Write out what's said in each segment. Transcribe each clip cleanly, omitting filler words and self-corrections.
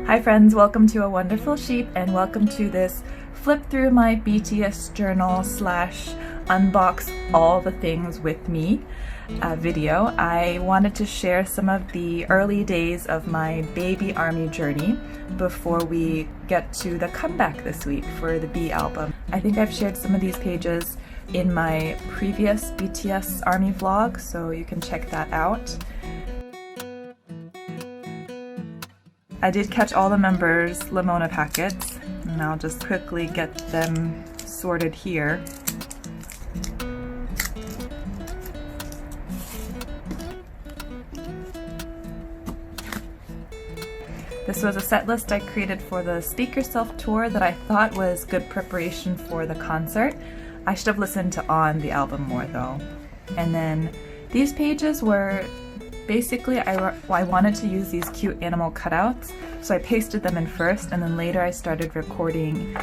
Hi friends, welcome to A Wonderful Sheep and welcome to this flip through my BTS journal slash unbox all the things with me video. I wanted to share some of the early days of my baby ARMY journey before we get to the comeback this week for the B album. I think I've shared some of these pages in my previous BTS ARMY vlog, so you can check that out. I did catch all the members' Lemona packets, and I'll just quickly get them sorted here. This was a set list I created for the Speak Yourself tour that I thought was good preparation for the concert. I should have listened to On the album more though. And then these pages were basically, I wanted to use these cute animal cutouts, so I pasted them in first, and then later I started recording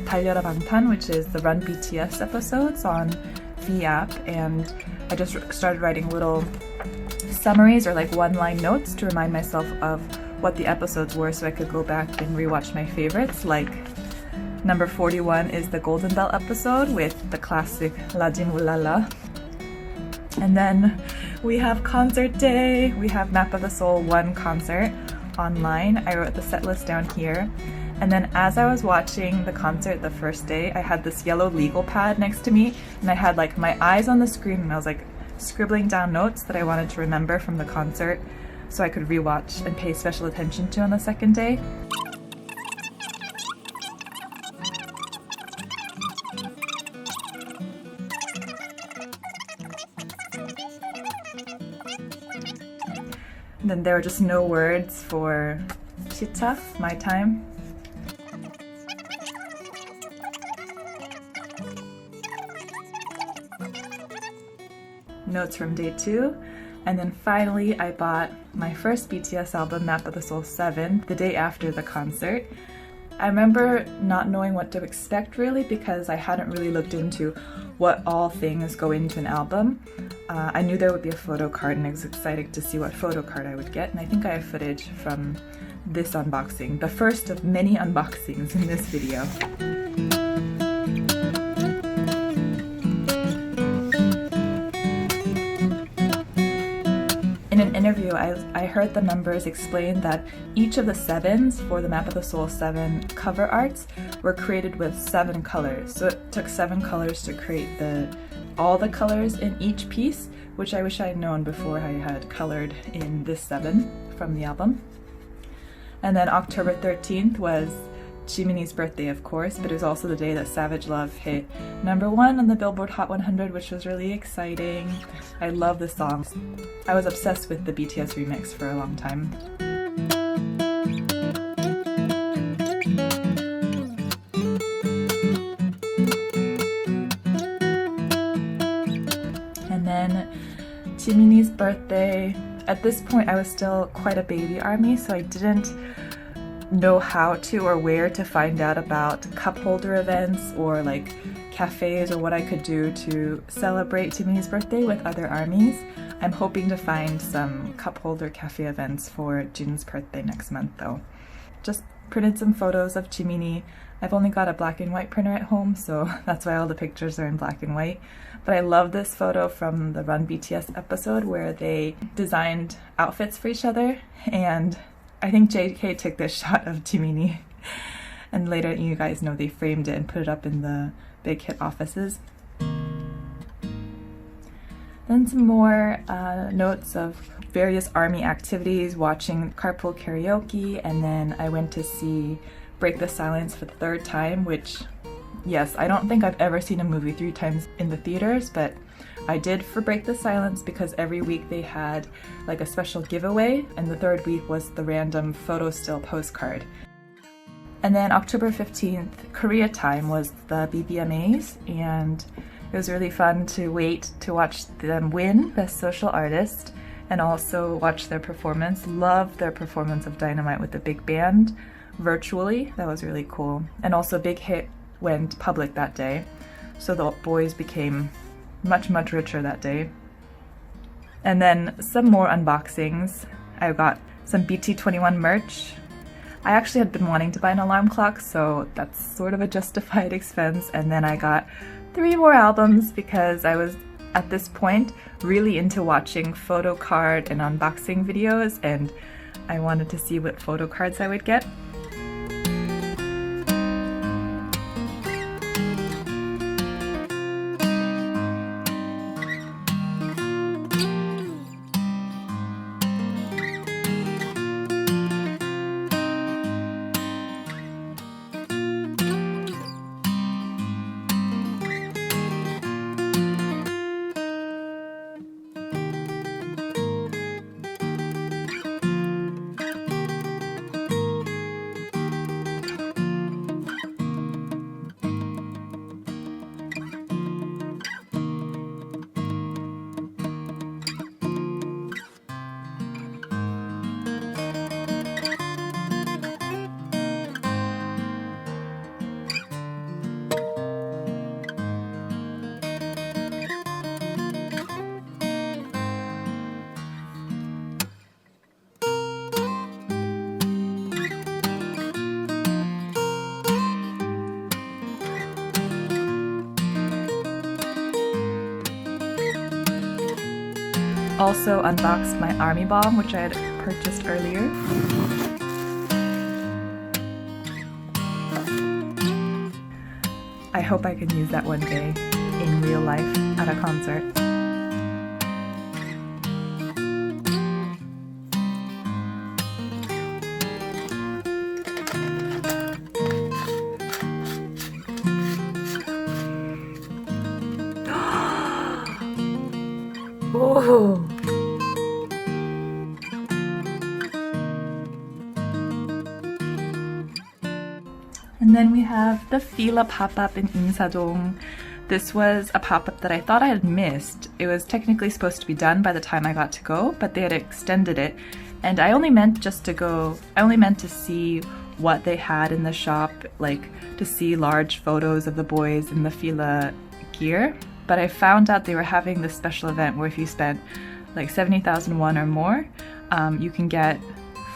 달려라 방탄, which is the Run BTS episodes on the app, and I just started writing little summaries or like one-line notes to remind myself of what the episodes were so I could go back and rewatch my favorites. Like number 41 is the Golden Bell episode with the classic La Jin Ulala. And then we have concert day. We have Map of the Soul 1 concert online. I wrote the set list down here. And then as I was watching the concert the first day, I had this yellow legal pad next to me, and I had like my eyes on the screen, and I was like scribbling down notes that I wanted to remember from the concert so I could rewatch and pay special attention to on the second day. And then there were just no words for Chita, my time. Notes from day 2. And then finally I bought my first BTS album, Map of the Soul 7, the day after the concert. I remember not knowing what to expect really because I hadn't really looked into what all things go into an album. I knew there would be a photo card and I was excited to see what photo card I would get, and I think I have footage from this unboxing, the first of many unboxings in this video. In an interview, I heard the members explain that each of the 7s for the Map of the Soul 7 cover arts were created with 7 colors. So it took 7 colors to create all the colors in each piece, which I wish I had known before I had colored in this 7 from the album. And then October 13th was Jimin's birthday, of course, but it was also the day that Savage Love hit #1 on the Billboard Hot 100, which was really exciting. I love this song. I was obsessed with the BTS remix for a long time. And then Jimin's birthday. At this point, I was still quite a baby ARMY, so I didn't know how to or where to find out about cup holder events or like cafes or what I could do to celebrate Jimin's birthday with other ARMYs. I'm hoping to find some cup holder cafe events for Jin's birthday next month though. Just printed some photos of Jimin. I've only got a black and white printer at home, so that's why all the pictures are in black and white. But I love this photo from the Run BTS episode where they designed outfits for each other, and I think JK took this shot of Jimin, and later you guys know they framed it and put it up in the big hit offices. Then some more notes of various ARMY activities, watching carpool karaoke, and then I went to see Break the Silence for the 3rd time, which, yes, I don't think I've ever seen a movie 3 times in the theaters, but I did for Break the Silence because every week they had like a special giveaway, and the 3rd week was the random photo still postcard. And then October 15th, Korea time, was the BBMAs, and it was really fun to wait to watch them win Best Social Artist and also watch their performance. Loved their performance of Dynamite with the big band virtually. That was really cool. And also Big Hit went public that day, so the boys became much richer that day. And then some more unboxings. I got some BT21 merch. I actually had been wanting to buy an alarm clock, so that's sort of a justified expense. And then I got 3 more albums because I was, at this point, really into watching photocard and unboxing videos, and I wanted to see what photocards I would get. Also unboxed my army bomb, which I had purchased earlier. I hope I can use that one day in real life at a concert. Oh. And then we have the FILA pop-up in Insadong. This was a pop-up that I thought I had missed. It was technically supposed to be done by the time I got to go, but they had extended it. And I only meant to see what they had in the shop, like to see large photos of the boys in the FILA gear. But I found out they were having this special event where if you spent like 70,000 won or more, you can get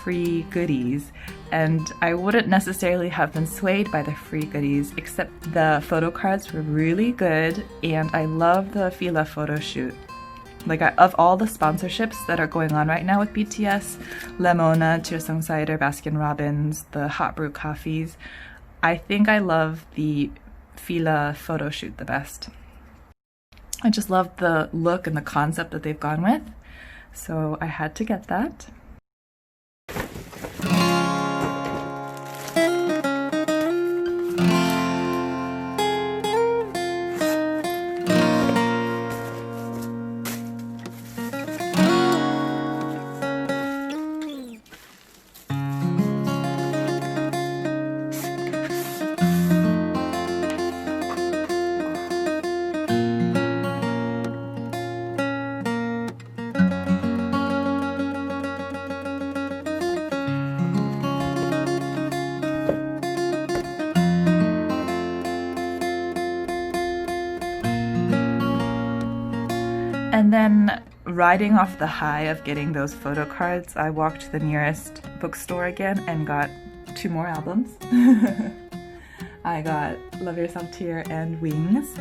free goodies. And I wouldn't necessarily have been swayed by the free goodies, except the photo cards were really good, and I love the FILA photo shoot. Like, of all the sponsorships that are going on right now with BTS, Lemona, Chirsung Cider, Baskin Robbins, the hot brew coffees, I think I love the FILA photo shoot the best. I just love the look and the concept that they've gone with, so I had to get that. And then, riding off the high of getting those photo cards, I walked to the nearest bookstore again and got 2 more albums. I got Love Yourself Tear and Wings.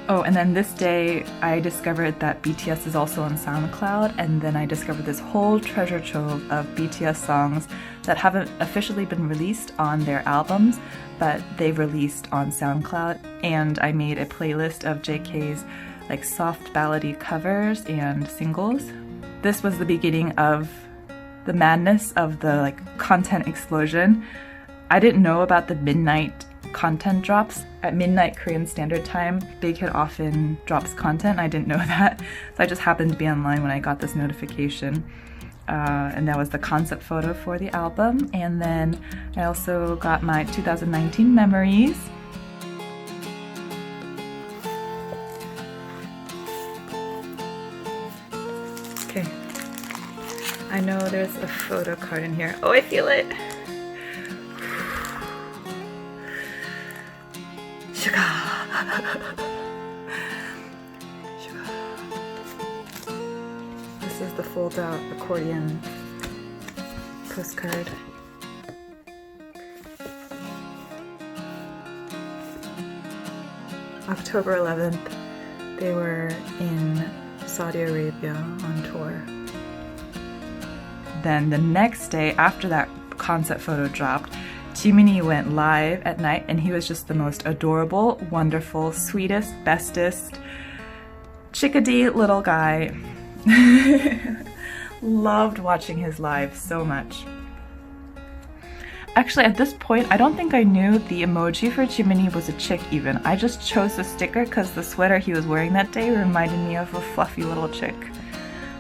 Oh, and then this day I discovered that BTS is also on SoundCloud, and then I discovered this whole treasure trove of BTS songs that haven't officially been released on their albums, but they've released on SoundCloud, and I made a playlist of JK's like soft ballady covers and singles. This was the beginning of the madness of the like content explosion. I didn't know about the midnight content drops. At midnight Korean Standard Time, Big Hit often drops content. I didn't know that, so I just happened to be online when I got this notification. And that was the concept photo for the album. And then I also got my 2019 memories. Okay, I know there's a photo card in here. Oh, I feel it. Sugar. Sugar. This is the fold-out accordion postcard. October 11th, they were in Saudi Arabia on tour. Then the next day, after that concept photo dropped, Jiminee went live at night, and he was just the most adorable, wonderful, sweetest, bestest, chickadee little guy. Loved watching his live so much. Actually, at this point, I don't think I knew the emoji for Jiminee was a chick even. I just chose the sticker because the sweater he was wearing that day reminded me of a fluffy little chick.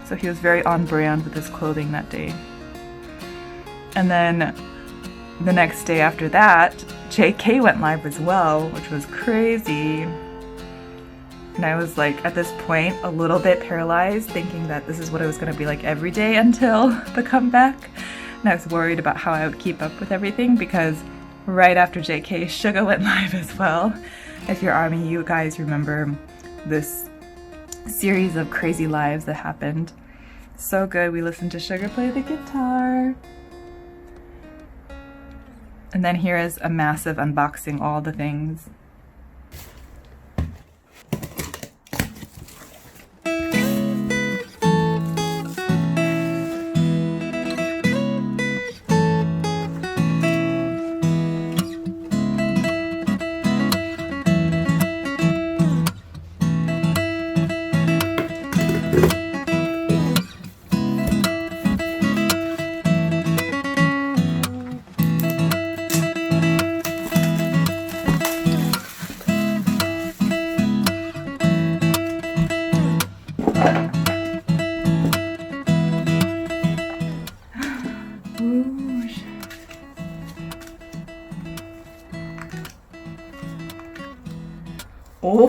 So he was very on brand with his clothing that day. And then the next day after that, JK went live as well, which was crazy. And I was like, at this point, a little bit paralyzed, thinking that this is what it was going to be like every day until the comeback. And I was worried about how I would keep up with everything because right after JK, Suga went live as well. If you're ARMY, you guys remember this series of crazy lives that happened. So good. We listened to Suga play the guitar. And then here is a massive unboxing, all the things.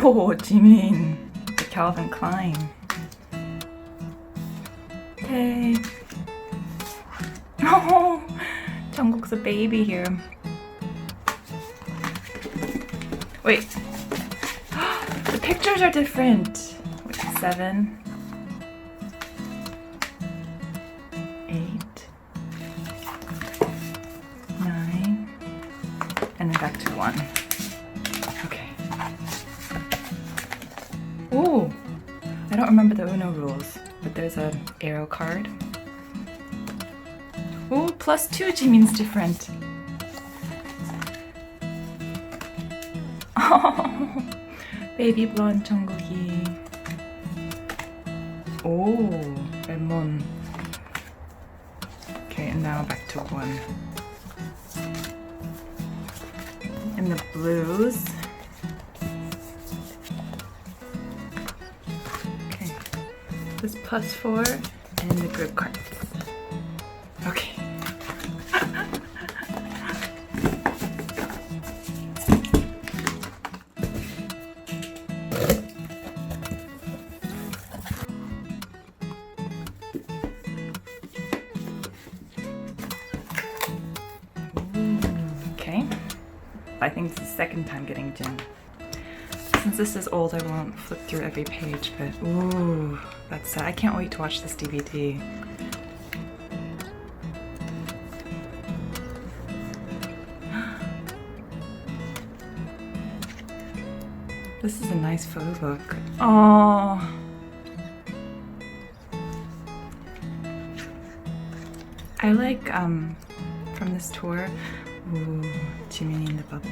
Oh, Jimin, the Calvin Klein. Hey. Oh, Jungkook's a baby here. Wait, the pictures are different. Wait, 7, 8, 9, and then back to 1. Oh, I don't remember the UNO rules, but there's an arrow card. Oh, +2 Jimin's different. Oh, baby blonde Jungkook이. Oh, lemon. Okay, and now back to 1. And the blues. This +4 and the group cards. Okay. Okay. I think it's the second time getting Jin. Since this is old, I won't flip through every page, but ooh, that's sad. I can't wait to watch this DVD. This is a nice photo book. Oh. I like from this tour. Ooh, Jiminee in the bubble.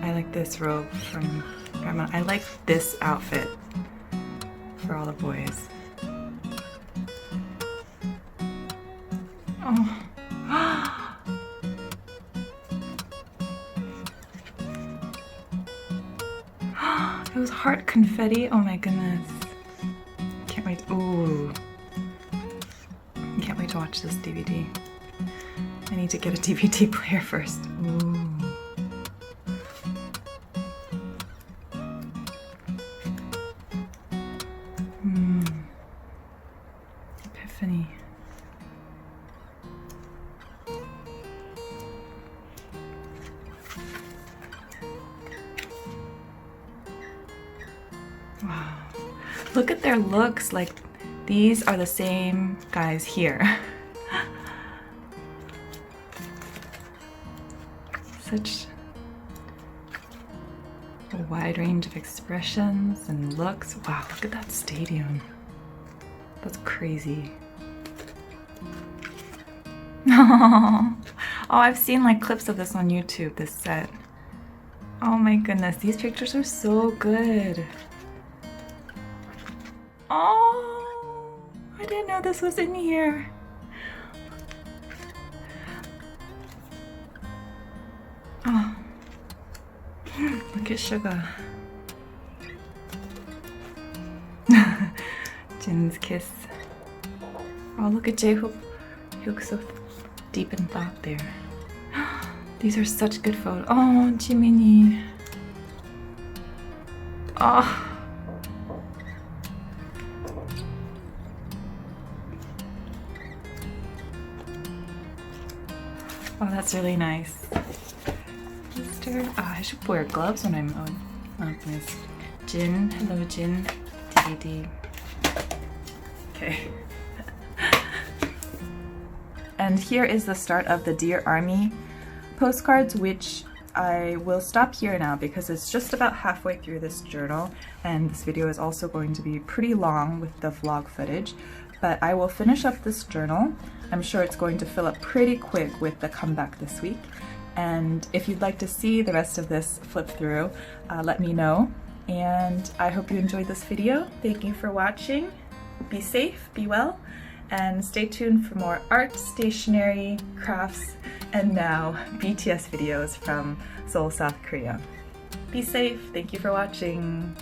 I like this robe from Grandma. I like this outfit for all the boys. Oh. Those heart confetti, oh my goodness. Can't wait, ooh. Can't wait to watch this DVD. I need to get a DVD player first. Ooh. Epiphany. Wow. Look at their looks, like these are the same guys here. Such a wide range of expressions and looks. Wow, look at that stadium. That's crazy. Oh, I've seen like clips of this on YouTube, this set. Oh my goodness, these pictures are so good. Oh, I didn't know this was in here. Oh, look at Suga. Jin's kiss. Oh, look at J-Hope. He looks so deep in thought there. These are such good photos. Oh, Jimin이. Oh. Oh, that's really nice. Sister. Oh, I should wear gloves when I'm on this. Jin, hello Jin, DVD. Okay. And here is the start of the Dear Army postcards, which I will stop here now because it's just about halfway through this journal, and this video is also going to be pretty long with the vlog footage. But I will finish up this journal. I'm sure it's going to fill up pretty quick with the comeback this week. And if you'd like to see the rest of this flip through, let me know. And I hope you enjoyed this video. Thank you for watching. Be safe, be well, and stay tuned for more art, stationery, crafts, and now BTS videos from Seoul, South Korea. Be safe. Thank you for watching.